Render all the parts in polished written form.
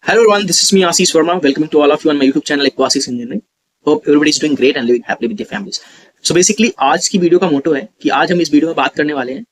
Hello everyone, this is me Ashish Verma. Welcome to all of you on my YouTube channel Aquasis Engineering. Hope everybody is doing great and living happily with their families. So basically आज की video का मोटो है कि आज हम इस video में बात करने वाले हैं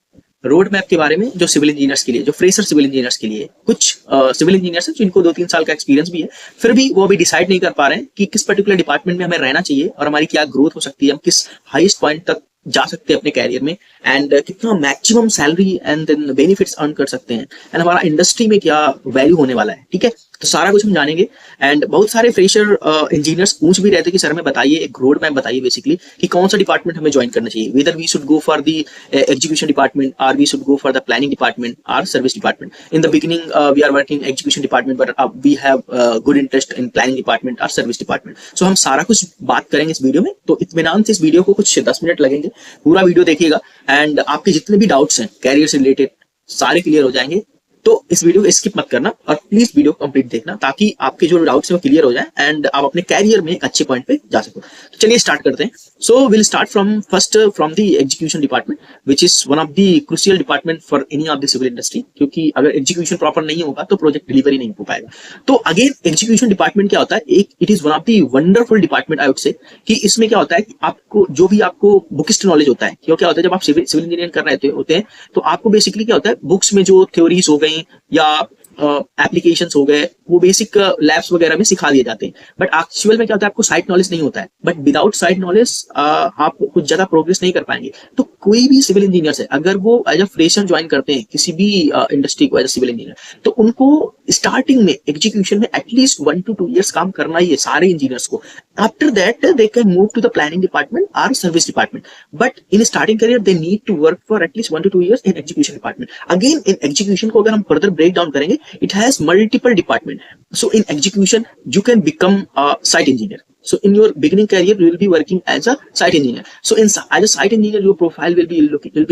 रोड मैप के बारे में, जो सिविल इंजीनियर्स के लिए, जो फ्रेशर सिविल इंजीनियर्स के लिए। कुछ सिविल इंजीनियर्स हैं जिनको 2-3 साल का एक्सपीरियंस भी है, फिर भी वो अभी डिसाइड नहीं कर पा रहे हैं कि किस पर्टिकुलर डिपार्टमेंट में हमें रहना चाहिए और हमारी क्या ग्रोथ हो सकती है, हम किस हाईएस्ट पॉइंट तक जा सकते हैं अपने कैरियर में, एंड कितना maximum salary and then benefits earn कर सकते हैं, एंड हमारा इंडस्ट्री में क्या वैल्यू होने वाला है। ठीक है, तो सारा कुछ हम जानेंगे। एंड बहुत सारे फ्रेशर इंजीनियर्स पूछ भी रहे थे कि सर हमें बताइए, एक रोड मैप बताइए बेसिकली कि कौन सा डिपार्टमेंट हमें ज्वाइन करना चाहिए, whether we should go for the execution department और we should go for the planning department और service department. In the beginning we are working execution department, but we have good interest in planning department और service department. So हम सारा कुछ बात करेंगे इस video में। तो इत्मीनान से इस वीडियो को कुछ 10 मिनट लगेंगे, पूरा वीडियो देखिएगा एंड आपके जितने भी डाउट्स हैं कैरियर से रिलेटेड सारे क्लियर हो जाएंगे। तो इस वीडियो को स्किप मत करना और प्लीज वीडियो कंप्लीट देखना ताकि आपके जो डाउट्स हैं वो क्लियर हो जाए एंड आप अपने कैरियर में एक अच्छे पॉइंट पे जा सको। तो चलिए स्टार्ट करते हैं। So will start from the execution department, which is one of the crucial department for any of the civil industry, क्योंकि अगर एग्जीक्यूशन प्रॉपर नहीं होगा तो प्रोजेक्ट डिलीवरी नहीं हो पाएगा। तो अगेन एग्जीक्यूशन डिपार्टमेंट क्या होता है, एक it is one of the wonderful department I would say, कि इसमें क्या होता है कि आपको जो भी आपको बुकिस्ट नॉलेज होता है, क्यों क्या होता है जब आप सिविल इंजीनियरिंग कर रहे होते हैं तो आपको बेसिकली क्या होता है, बुक्स में जो थ्योरीज हो गई या एप्लीकेशंस हो गए वो बेसिक लैब्स वगैरह में सिखा दिए जाते हैं, बट एक्चुअल में क्या होता है आपको साइट नॉलेज नहीं होता है। बट विदाउट साइट नॉलेज आप कुछ ज्यादा प्रोग्रेस नहीं कर पाएंगे। तो कोई भी सिविल इंजीनियर है अगर वो एज अ फ्रेशर ज्वाइन करते हैं किसी भी इंडस्ट्री को एज अ सिविल इंजीनियर, तो उनको स्टार्टिंग में एग्जीक्यूशन में एटलीस्ट 1 to 2 years काम करना ही है सारे इंजीनियर्स को। After that they can move to the planning department और service department, but in starting career they need to work for at least 1 to 2 years इन execution department. Again in execution को अगर हम फर्दर ब्रेक डाउन करेंगे, it has multiple department. So in execution you can become a site engineer. So in your beginning career you will be working as a site engineer. So as a site engineer your profile will be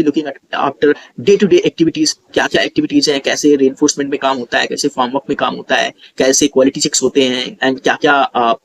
looking at after day to day activities, क्या क्या activities हैं, कैसे reinforcement में काम होता है, कैसे farm work में काम होता है, कैसे quality checks होते हैं, and क्या क्या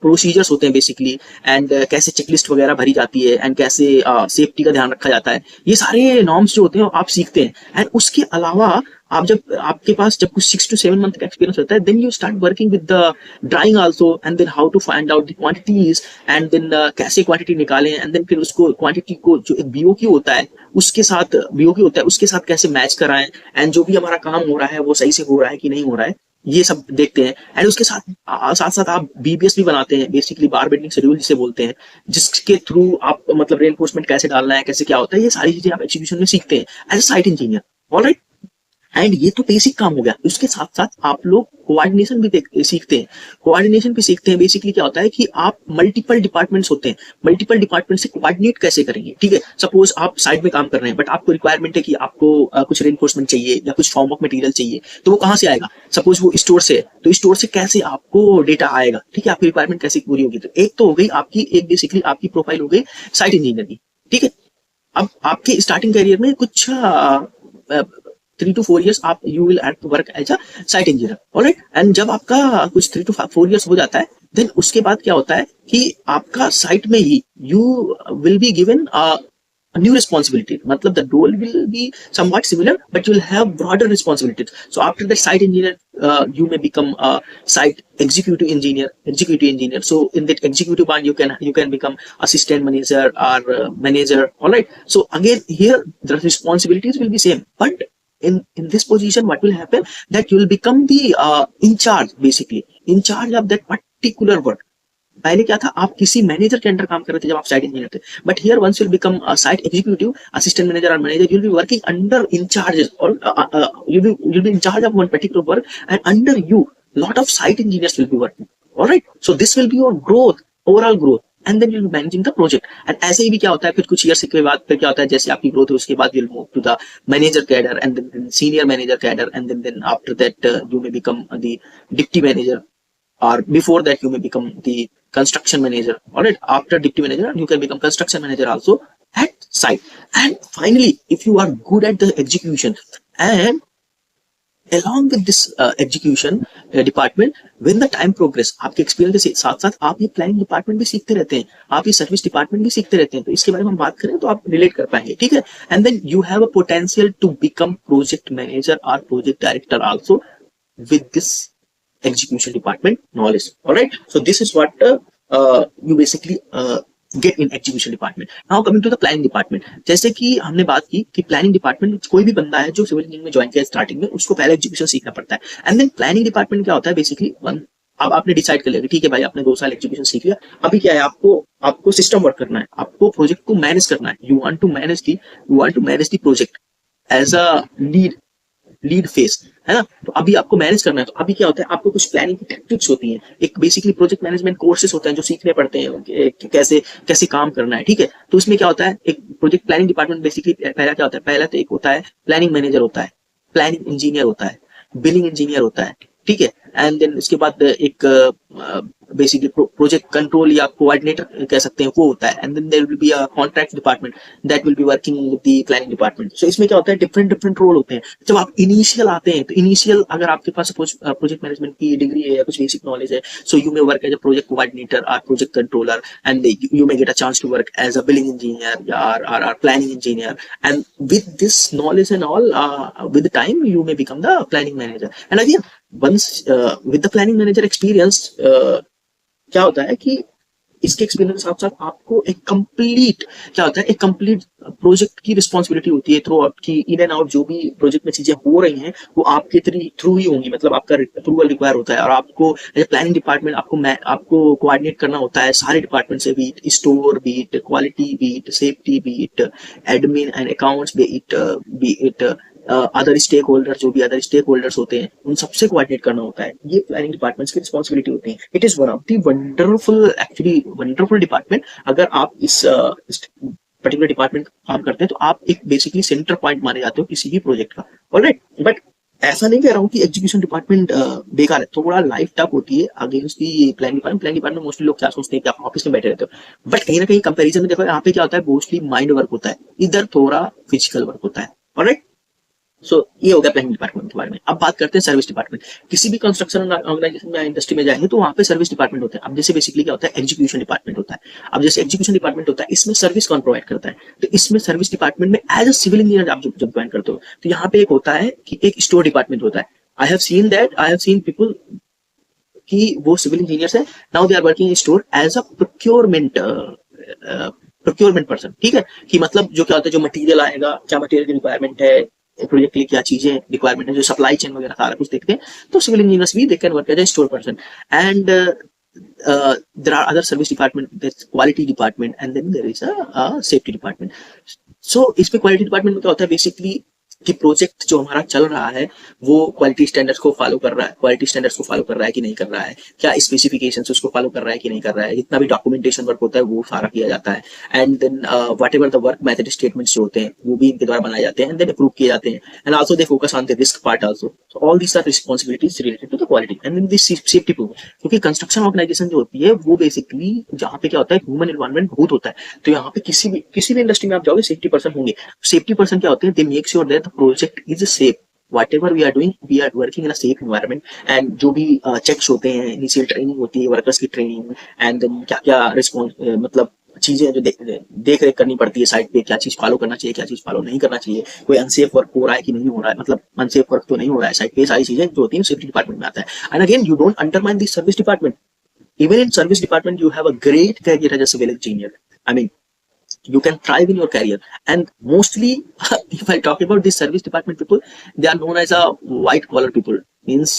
procedures होते हैं basically, and कैसे checklist वगैरह भरी जाती है, and कैसे safety का ध्यान रखा जाता है। ये सारे norms जो होते हैं आप सीखते हैं। एंड उसके अलावा आप जब आपके पास जब कुछ 6 to 7 मंथ का एक्सपीरियंस होता है, then you start working with the drawing also, and then how to find out the quantities, and then कैसे क्वांटिटी निकालें, एंड देन फिर उसको क्वांटिटी को जो एक बीओक्यू होता है उसके साथ कैसे मैच कराएं, एंड जो भी हमारा काम हो रहा है वो सही से हो रहा है कि नहीं हो रहा है, ये सब देखते हैं। एंड उसके साथ आप बीबीएस भी बनाते हैं, बेसिकली बार बेंडिंग शेड्यूल जिसे बोलते हैं, जिसके थ्रू आप मतलब रेनफोर्समेंट कैसे डालना है, कैसे क्या होता है, ये सारी चीजें आप एग्जीक्यूशन में सीखते हैं as a site engineer. Alright, and ये तो बेसिक काम हो गया। उसके साथ साथ आप लोग कोऑर्डिनेशन भी सीखते हैं। कोऑर्डिनेशन भी सीखते हैं बेसिकली क्या होता है कि आप मल्टीपल डिपार्टमेंट्स होते हैं, मल्टीपल डिपार्टमेंट से कोऑर्डिनेट कैसे करेंगे। ठीक है, सपोज आप साइड में काम कर रहे हैं बट आपको रिक्वायरमेंट है कि आपको कुछ रेनफोर्समेंट चाहिए या कुछ फॉर्म ऑफ मटेरियल चाहिए, तो वो कहाँ से आएगा, सपोज वो स्टोर से है, तो स्टोर से कैसे आपको डेटा आएगा। ठीक है, आपकी रिक्वायरमेंट कैसे पूरी होगी। तो एक तो हो गई आपकी, एक बेसिकली आपकी प्रोफाइल हो गई साइट इंजीनियर की। ठीक है, अब आपके स्टार्टिंग करियर में कुछ 3 to 4 years आप you will have to work as a site engineer. Alright, and जब आपका कुछ 3 to 4 years हो जाता है, देन उसके बाद क्या होता है कि आपका साइट में ही you will be given new responsibility, मतलब the role will be somewhat similar but you will have broader responsibilities. So after that site engineer you may become a site executive engineer. So in that executive part you can become assistant manager or manager. All right, so again here the responsibilities will be same, but in this position what will happen that you will become the in charge, basically in charge of that particular work. पहले क्या था, आप किसी manager के under काम कर रहे थे जब आप साइट इंजीनियर थे, but here once you will become site executive assistant manager और manager, you will be working under in charges, और you will be in charge of one particular work, and under you lot of site engineers will be working. Alright, so this will be your growth, overall growth, and then you will be managing the project. And ऐसे ही भी क्या होता है, फिर कुछ years के बाद फिर क्या होता है, जैसे आपकी ग्रोथ है उसके बाद you will move to the manager cadre, and then senior manager cadre, and then after that you may become the deputy manager, or before that you may become the construction manager. All right, after deputy manager you can become construction manager also at site. And finally if you are good at the execution, and along with this execution department, when the time progress, आपके experience के साथ साथ आप ये planning department भी सीखते रहते हैं, आप ये सर्विस डिपार्टमेंट भी सीखते रहते हैं, तो इसके बारे में हम बात करें तो आप रिलेट कर पाएंगे। ठीक है, and then you have a potential to become project manager और project director also with this execution department knowledge. All right, so this is what you basically get in execution department. Now coming to the planning department, जैसे कि हमने बात की कि planning department कोई भी बंदा है जो सिविल इंजीनियरिंग में ज्वाइन किया स्टार्टिंग में, उसको पहले एग्जीक्यूशन सीखना पड़ता है। एंड देन प्लानिंग डिपार्टमेंट क्या होता है बेसिकली, अब आपने डिसाइड कर लिया कि ठीक है भाई आपने 2 साल एग्जीक्यूशन सीख लिया, अभी क्या है, आपको सिस्टम वर्क करना है, आपको प्रोजेक्ट को मैनेज करना है। You want to manage the project as a lead face, है ना। तो अभी आपको मैनेज करना है, तो अभी क्या होता है, आपको कुछ प्लानिंग की टैक्टिक्स होती हैं, एक बेसिकली प्रोजेक्ट मैनेजमेंट कोर्सेज होते हैं जो सीखने पड़ते हैं कि कैसे कैसे काम करना है, ठीक है। तो इसमें क्या होता है, एक प्रोजेक्ट प्लानिंग डिपार्टमेंट बेसिकली पहला क्या होता है, पहला तो एक होता है प्लानिंग मैनेजर होता है, प्लानिंग इंजीनियर होता है, बिलिंग इंजीनियर होता है, ठीक है। एंड देन इसके बाद एक बेसिकली प्रोजेक्ट कंट्रोल या कोऑर्डिनेटर कह सकते हैं, वो होता है। And then there will be a contract department that will be working with the planning department. So इसमें क्या होता है, डिफरेंट रोल होते हैं। जब आप इनिशियल आते हैं, तो इनिशियल अगर आपके पास प्रोजेक्ट मैनेजमेंट की डिग्री है या कुछ बेसिक नॉलेज है, so you may work as a project coordinator और project controller, and you may get a chance to work as a billing engineer or planning engineer. And with this knowledge and all, with the time you may become the planning manager. And again, once with the planning manager experience, क्या होता है कि इसके experience के साथ साथ आपको एक कंप्लीट क्या होता है, एक कंप्लीट प्रोजेक्ट की रिस्पॉन्सिबिलिटी होती है थ्रू आउट की, इन एंड आउट जो भी प्रोजेक्ट में चीजें हो रही हैं वो आपके थ्रू ही होंगी, मतलब आपका अप्रूवल रिक्वायर होता है। और आपको प्लानिंग डिपार्टमेंट आपको कोऑर्डिनेट करना होता है सारे डिपार्टमेंट से, be it store, be it quality, be it safety, be it admin and accounts, be it other stakeholder, जो भी अदर स्टेक होल्डर्स होते हैं उन सबसे कोऑर्डिनेट करना होता है। ये प्लानिंग डिपार्टमेंट्स की रिस्पॉन्सिबिलिटी होती है। It is one of the wonderful department. अगर आप इस पर्टिकुलर डिपार्टमेंट काम करते हैं तो आप एक बेसिकली सेंटर पॉइंट माने जाते हो किसी भी प्रोजेक्ट का। ऑलराइट, बट ऐसा नहीं कह रहा हूँ कि एग्जीक्यूशन डिपार्टमेंट बेकार है, थोड़ा लाइफ टफ होती है against the planning department. Planning department mostly लोग क्या सोचते हैं कि आप ऑफिस में बैठे रहते हो, बट कहीं ना कहीं कंपैरिजन में देखो यहाँ पे क्या होता है, मोस्टली माइंड वर्क होता है, इधर थोड़ा फिजिकल वर्क होता है। ऑलराइट, सो ये हो गया प्लानिंग डिपार्टमेंट के बारे में। अब बात करते हैं सर्विस डिपार्टमेंट। किसी भी कंस्ट्रक्शन ऑर्गेनाइजेशन में इंडस्ट्री में जाएंगे तो वहां पे सर्विस डिपार्टमेंट होता है। अब जैसे बेसिकली क्या होता है, एग्जीक्यूशन डिपार्टमेंट होता है। अब जैसे एग्जीक्यूशन डिपार्टमेंट होता है, इसमें सर्विस कौन प्रोवाइड करता है, तो इसमें सर्विस डिपार्टमेंट में एज अ सिविल इंजीनियर आप जब ज्वाइन करते हो तो यहाँ पे एक होता है कि एक स्टोर डिपार्टमेंट होता है। आई हैव सीन पीपल कि वो सिविल इंजीनियर्स है, now they are working in store as a procurement person, ठीक है। कि मतलब जो क्या होता है, जो मटेरियल आएगा, क्या मटेरियल की रिक्वायरमेंट है प्रोजेक्ट के लिए, क्या चीजें रिक्वायरमेंट है, जो सप्लाई चेन वगैरह सारा कुछ देखते हैं, तो सिविल इंजीनियर्स भी they can work as a store person. And there are other service department, there's quality department, and then there is a safety department. So इसमें क्वालिटी डिपार्टमेंट में क्या होता है बेसिकली कि प्रोजेक्ट जो हमारा चल रहा है वो क्वालिटी स्टैंडर्ड्स को फॉलो कर रहा है, क्वालिटी स्टैंडर्ड्स को फॉलो कर रहा है कि नहीं कर रहा है, क्या स्पेसिफिकेशंस उसको फॉलो कर रहा है कि नहीं कर रहा है, जितना भी डॉक्यूमेंटेशन वर्क होता है वो सारा किया जाता है। And then whatever the work method statements जो होते हैं वो भी इनके द्वारा बनाए जाते हैं एंड देन अप्रूव किए जाते हैं। And also they focus on the risk part also. So all these are responsibilities related to the quality and then this safety proof. क्योंकि कंस्ट्रक्शन ऑर्गेनाइजेशन जो होती है वो बेसिकली जहाँ पे क्या होता है, ह्यूमन एनवायरनमेंट बहुत होता है, तो यहाँ पे किसी भी इंडस्ट्री में आप जाओगे सेफ्टी पर्सन होंगे। सेफ्टी पर्सन क्या होते हैं, they make sure that the project is safe, whatever we are doing, we are working in a safe environment। and जो भी चेक्स होते हैं, इनिशियल ट्रेनिंग होती है, वर्कर्स की ट्रेनिंग, एंड देन क्या क्या रिस्पॉन्स मतलब चीजें जो देख रेख करनी पड़ती है साइट पे, क्या चीज फॉलो करना चाहिए, क्या चीज फॉलो नहीं करना चाहिए, कोई अनसेफ वर्क हो रहा है कि नहीं हो रहा है, मतलब अनसेफ वर्क तो नहीं हो रहा है साइट पे, सारी चीजें जो होती है सेफ्टी डिपार्टमेंट में आता है। And again you don't undermine this service department, even in service department you have a great career as a civil engineer। I mean you can thrive in your career, and mostly if I talk about this service department people, they are known as a white collar people, means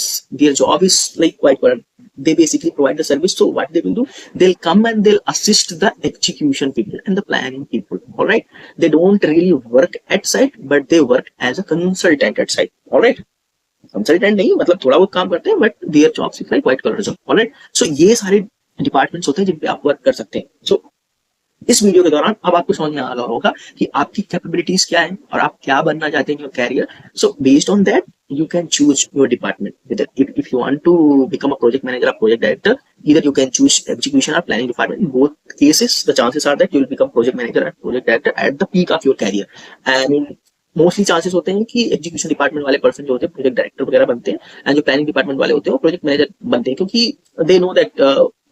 their job is like white collar, they basically provide the service। So what they will do, they'll come and they'll assist the execution people and the planning people। All right, they don't really work at site but they work as a consultant at site। All right, consultant नहीं मतलब थोड़ा बहुत काम करते हैं but their jobs is like white collar job. Alright, so ये सारे departments होते हैं जिन पे आप वर्क कर सकते हैं। सो इस वीडियो के दौरान अब आपको समझ में आ रहा होगा कि आपकी कैपेबिलिटीज क्या है और आप क्या बनना चाहते हैं in your career. So based on that you can choose your department, whether if you want to become a project manager or project director, either you can choose execution or planning department। In both cases the chances are that you will become project manager or project director at the peak of your career। I mean mostly chances होते हैं कि execution department वाले person जो होते हैं project director वगैरह बनते हैं, एंड जो प्लानिंग डिपार्टमेंट वाले होते हैं वो प्रोजेक्ट मैनेजर बनते हैं, क्योंकि they know that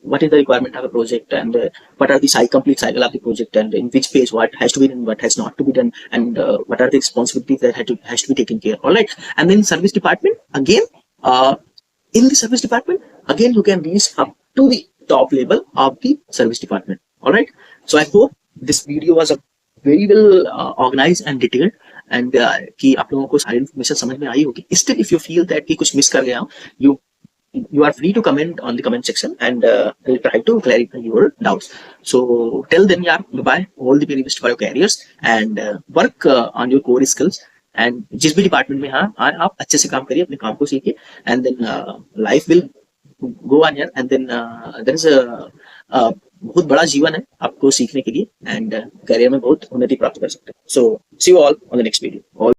what is the requirement of a project and what are the complete cycle of the project and in which phase what has to be done, what has not to be done, and what are the responsibilities that has to be taken care। All right, and then service department again in the service department, again you can reach up to the top level of the service department. All right, so I hope this video was a very well organized and detailed, and कि आप लोगों को सारी information समझ में आई होगी. Still if you feel that कि कुछ मिस कर गया हो, you are free to comment on the comment section, and I'll try to clarify your doubts. So till then, yeah, bye. All the very best for your careers, and work on your core skills. And जिस भी department में हाँ आप अच्छे से काम करिए, अपने काम को सीखिए, and then life will go on here, and then there is a बहुत बड़ा जीवन है आपको सीखने के लिए, एंड करियर में बहुत उन्नति प्राप्त कर सकते हैं. So see you all on the next video.